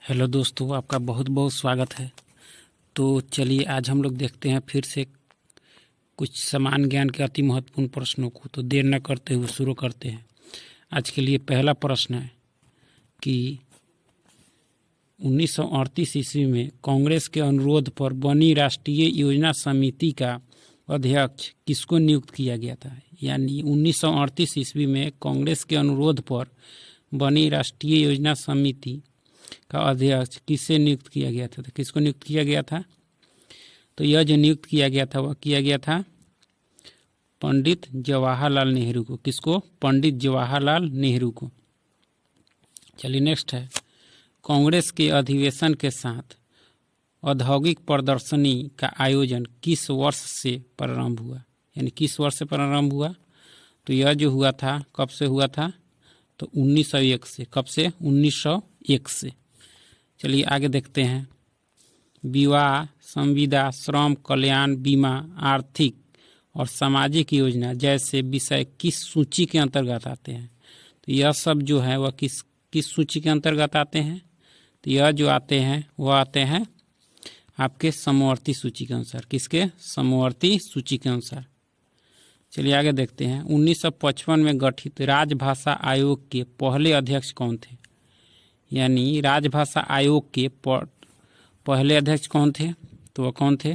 Hello दोस्तों, आपका बहुत बहुत स्वागत है। तो चलिए आज हम लोग देखते हैं फिर से कुछ सामान्य ज्ञान के अति महत्वपूर्ण प्रश्नों को। तो देर न करते हुए शुरू करते हैं। आज के लिए पहला प्रश्न है कि 1938 ईस्वी में कांग्रेस के अनुरोध पर बनी राष्ट्रीय योजना समिति का अध्यक्ष किसको नियुक्त किया गया था। यानी 1938 ईस्वी में कांग्रेस के अनुरोध पर बनी राष्ट्रीय योजना समिति का अध्यक्ष किससे नियुक्त किया गया था। तो किसको नियुक्त किया गया था? तो यह जो नियुक्त किया गया था वह किया गया था पंडित जवाहरलाल नेहरू को। किसको? पंडित जवाहरलाल नेहरू को। चलिए नेक्स्ट है, कांग्रेस के अधिवेशन के साथ औद्योगिक प्रदर्शनी का आयोजन किस वर्ष से प्रारंभ हुआ। यानी किस वर्ष से प्रारंभ हुआ? तो यह जो हुआ था कब से हुआ था? तो 1901 से। कब से? 1901 से। चलिए आगे देखते हैं। विवाह, संविदा, श्रम कल्याण, बीमा, आर्थिक और सामाजिक योजना जैसे विषय किस सूची के अंतर्गत आते हैं। तो यह सब जो है वह किस सूची के अंतर्गत आते हैं? तो यह जो आते हैं वह आते हैं आपके समवर्ती सूची के अनुसार। किसके? समवर्ती सूची के अनुसार। चलिए आगे देखते हैं। 1955 में गठित राजभाषा आयोग के पहले अध्यक्ष कौन थे। यानी राजभाषा आयोग के पहले अध्यक्ष कौन थे? तो वह कौन थे?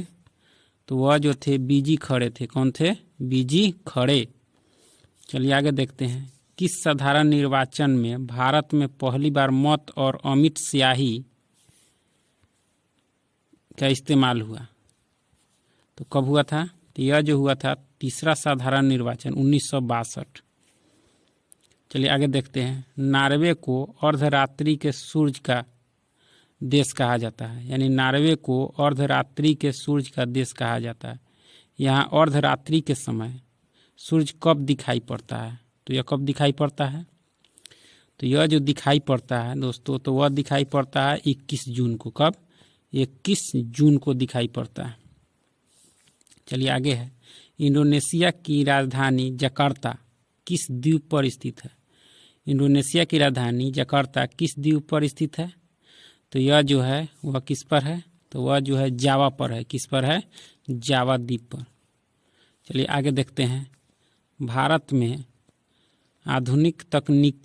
तो वह जो थे बीजी खड़े थे। कौन थे? बीजी खड़े। चलिए आगे देखते हैं। किस साधारण निर्वाचन में भारत में पहली बार मत और अमिट स्याही का इस्तेमाल हुआ? तो कब हुआ था? तो यह जो हुआ था तीसरा साधारण निर्वाचन 1962। चलिए आगे देखते हैं। नॉर्वे को अर्धरात्रि के सूर्य का देश कहा जाता है। यानी नॉर्वे को अर्धरात्रि के सूर्य का देश कहा जाता है। यहाँ अर्धरात्रि के समय सूर्य कब दिखाई पड़ता है? तो यह कब दिखाई पड़ता है? तो यह जो दिखाई पड़ता है दोस्तों, तो वह दिखाई पड़ता है 21 जून को। कब? 21 जून को दिखाई पड़ता है। चलिए आगे है। इंडोनेशिया की राजधानी जकार्ता किस द्वीप पर स्थित है। इंडोनेशिया की राजधानी जकार्ता किस द्वीप पर स्थित है? तो यह जो है वह किस पर है? तो वह जो है जावा पर है। किस पर है? जावा द्वीप पर। चलिए आगे देखते हैं। भारत में आधुनिक तकनीक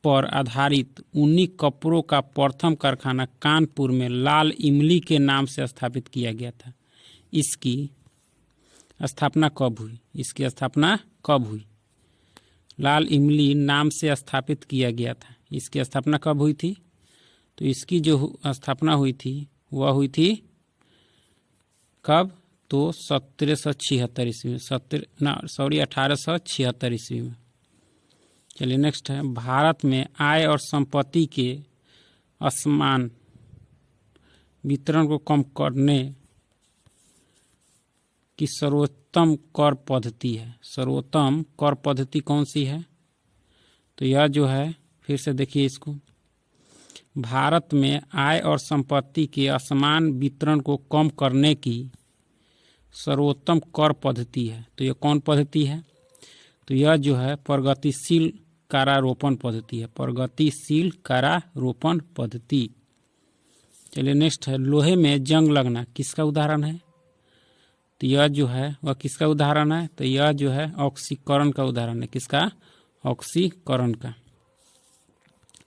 पर आधारित ऊनी कपड़ों का प्रथम कारखाना कानपुर में लाल इमली के नाम से स्थापित किया गया था। इसकी स्थापना कब हुई? इसकी स्थापना कब हुई? लाल इमली नाम से स्थापित किया गया था। इसकी स्थापना कब हुई थी? तो इसकी जो स्थापना हुई थी वह हुई थी कब? तो 1776 ईस्वी में। 1876 ईस्वी में। चलिए नेक्स्ट है। भारत में आय और संपत्ति के असमान वितरण को कम करने की सर्वोत्तम कर पद्धति है। सर्वोत्तम कर पद्धति कौन सी है? तो यह जो है फिर से देखिए इसको। भारत में आय और संपत्ति के असमान वितरण को कम करने की सर्वोत्तम कर पद्धति है। तो यह कौन पद्धति है? तो यह जो है प्रगतिशील कारारोपण पद्धति है। प्रगतिशील कारारोपण पद्धति। चलिए नेक्स्ट है। लोहे में जंग लगना किसका उदाहरण है? तो यह जो है वह किसका उदाहरण है? तो यह जो है ऑक्सीकरण का उदाहरण है। किसका? ऑक्सीकरण का।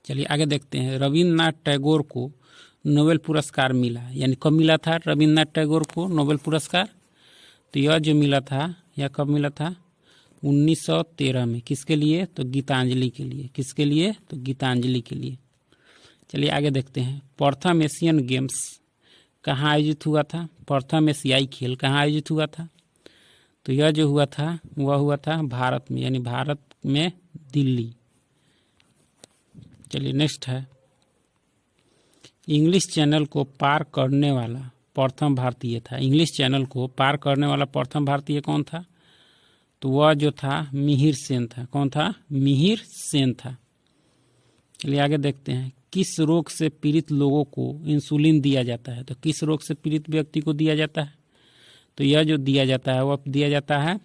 चलिए आगे देखते हैं। रविन्द्रनाथ टैगोर को नोबेल पुरस्कार मिला। यानी कब मिला था रविन्द्रनाथ टैगोर को नोबेल पुरस्कार? तो यह जो मिला था यह कब मिला था? 1913 में। किसके लिए? तो गीतांजलि के लिए। किसके लिए? तो गीतांजलि के लिए। चलिए आगे देखते हैं। प्रथम एशियन गेम्स कहाँ आयोजित हुआ था? प्रथम एशियाई खेल कहाँ आयोजित हुआ था? तो यह जो हुआ था वह हुआ था भारत में। यानी भारत में दिल्ली। चलिए नेक्स्ट है। इंग्लिश चैनल को पार करने वाला प्रथम भारतीय था। इंग्लिश चैनल को पार करने वाला प्रथम भारतीय कौन था? तो वह जो था मिहिर सेन था। कौन था? मिहिर सेन था। चलिए आगे देखते हैं। किस रोग से पीड़ित लोगों को इंसुलिन दिया जाता है? तो किस रोग से पीड़ित व्यक्ति को दिया जाता है? तो यह जो दिया जाता है वह दिया जाता है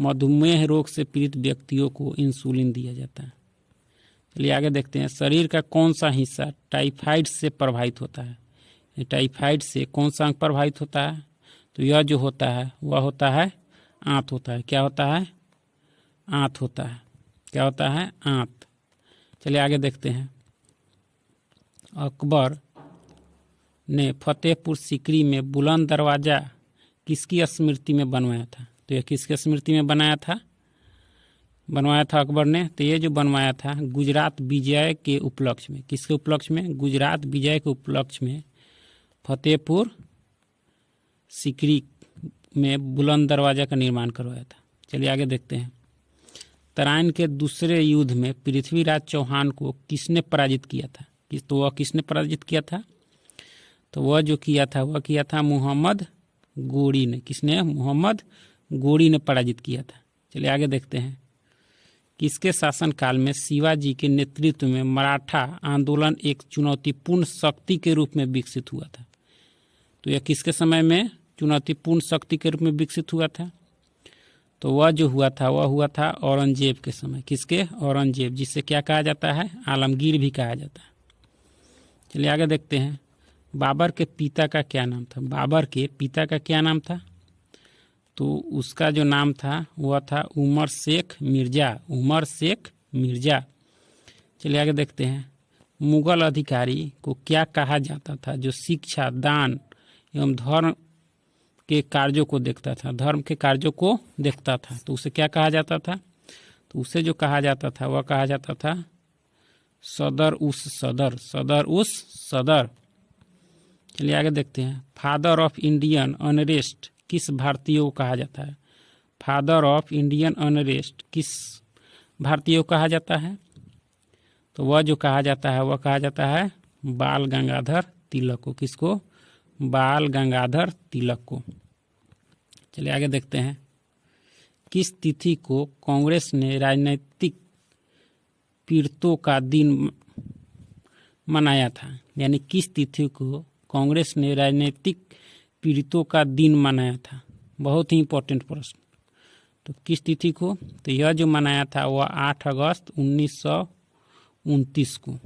मधुमेह रोग से पीड़ित व्यक्तियों को इंसुलिन दिया जाता है। चलिए आगे देखते हैं, शरीर का कौन सा हिस्सा टाइफाइड से प्रभावित होता है? टाइफाइड से कौन सा अंग प्रभावित होता है? तो यह जो होता है वह होता है आंत होता है। क्या होता है? आंत होता है। क्या होता है? आंत। चलिए आगे देखते हैं, अकबर ने फतेहपुर सीकरी में बुलंद दरवाज़ा किसकी स्मृति में बनवाया था? तो यह किसकी स्मृति में बनवाया था अकबर ने? तो ये जो बनवाया था गुजरात विजय के उपलक्ष्य में। किसके उपलक्ष्य में? गुजरात विजय के उपलक्ष्य में फतेहपुर सीकरी में बुलंद दरवाज़ा का निर्माण करवाया था। चलिए आगे देखते हैं, तराइन के दूसरे युद्ध में पृथ्वीराज चौहान को किसने पराजित किया था? तो वह किसने पराजित किया था? तो वह जो किया था मोहम्मद गोरी ने। किसने? मोहम्मद गोरी ने पराजित किया था। चलिए आगे देखते हैं, किसके शासनकाल में शिवाजी के नेतृत्व में मराठा आंदोलन एक चुनौतीपूर्ण शक्ति के रूप में विकसित हुआ था? तो यह किसके समय में चुनौतीपूर्ण शक्ति के रूप में विकसित हुआ था? तो वह जो हुआ था औरंगजेब के समय। किसके? औरंगजेब, जिसे क्या कहा जाता है? आलमगीर भी कहा जाता है। चलिए आगे देखते हैं, बाबर के पिता का क्या नाम था? बाबर के पिता का क्या नाम था? तो उसका जो नाम था वह था उमर शेख मिर्ज़ा। चलिए आगे देखते हैं, मुगल अधिकारी को क्या कहा जाता था जो शिक्षा, दान एवं धर्म के कार्यों को देखता था? तो उसे क्या कहा जाता था? तो उसे जो कहा जाता था वह कहा जाता था सदर उस सदर। चलिए आगे देखते हैं, फादर ऑफ इंडियन अनरेस्ट किस भारतीय को कहा जाता है? फादर ऑफ इंडियन अनरेस्ट किस भारतीय को कहा जाता है? तो वह जो कहा जाता है बाल गंगाधर तिलक को। किसको? बाल गंगाधर तिलक को। चलिए आगे देखते हैं, किस तिथि को कांग्रेस ने राजनीतिक पीड़ितों का दिन मनाया था? यानी किस तिथि को कांग्रेस ने राजनीतिक पीड़ितों का दिन मनाया था? बहुत ही इंपॉर्टेंट प्रश्न। तो किस तिथि को? तो यह जो मनाया था वह 8 अगस्त 1929 को।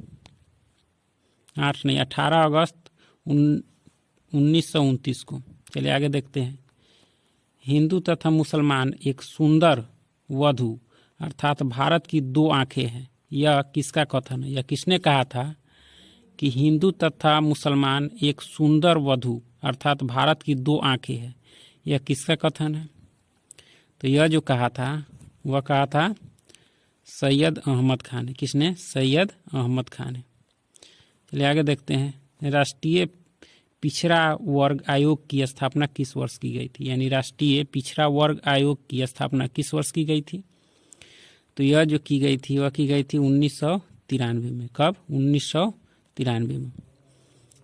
18 अगस्त 1929 को। चलिए आगे देखते हैं, हिंदू तथा मुसलमान एक सुंदर वधु अर्थात भारत की 2 आंखें हैं। यह किसका कथन है? यह किसने कहा था कि हिंदू तथा मुसलमान एक सुंदर वधु अर्थात भारत की 2 आंखें हैं? यह किसका कथन है? तो यह जो कहा था वह कहा था सैयद अहमद खान ने। किसने? सैयद अहमद खान ने। चलिए आगे देखते हैं, राष्ट्रीय पिछड़ा वर्ग आयोग की स्थापना किस वर्ष की गई थी? यानी राष्ट्रीय पिछड़ा वर्ग आयोग की स्थापना किस वर्ष की गई थी? तो यह जो की गई थी वह की गई थी 1993 में। कब? 1993 में।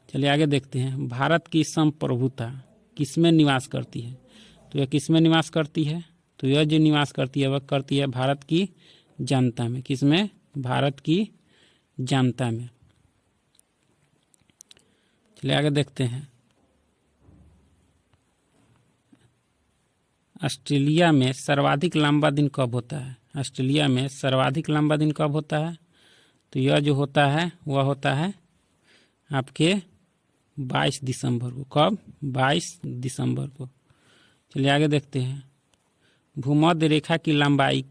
चलिए आगे देखते हैं, भारत की संप्रभुता किसमें निवास करती है? तो यह किसमें निवास करती है? तो यह जो निवास करती है वह करती है भारत की जनता में। किसमें? भारत की जनता में। चलिए आगे देखते हैं, ऑस्ट्रेलिया में सर्वाधिक लंबा दिन कब होता है? ऑस्ट्रेलिया में सर्वाधिक लंबा दिन कब होता है? तो यह जो होता है वह होता है आपके 22 दिसंबर को। कब? 22 दिसंबर को। चलिए आगे देखते हैं, भूमध्य रेखा की लंबाई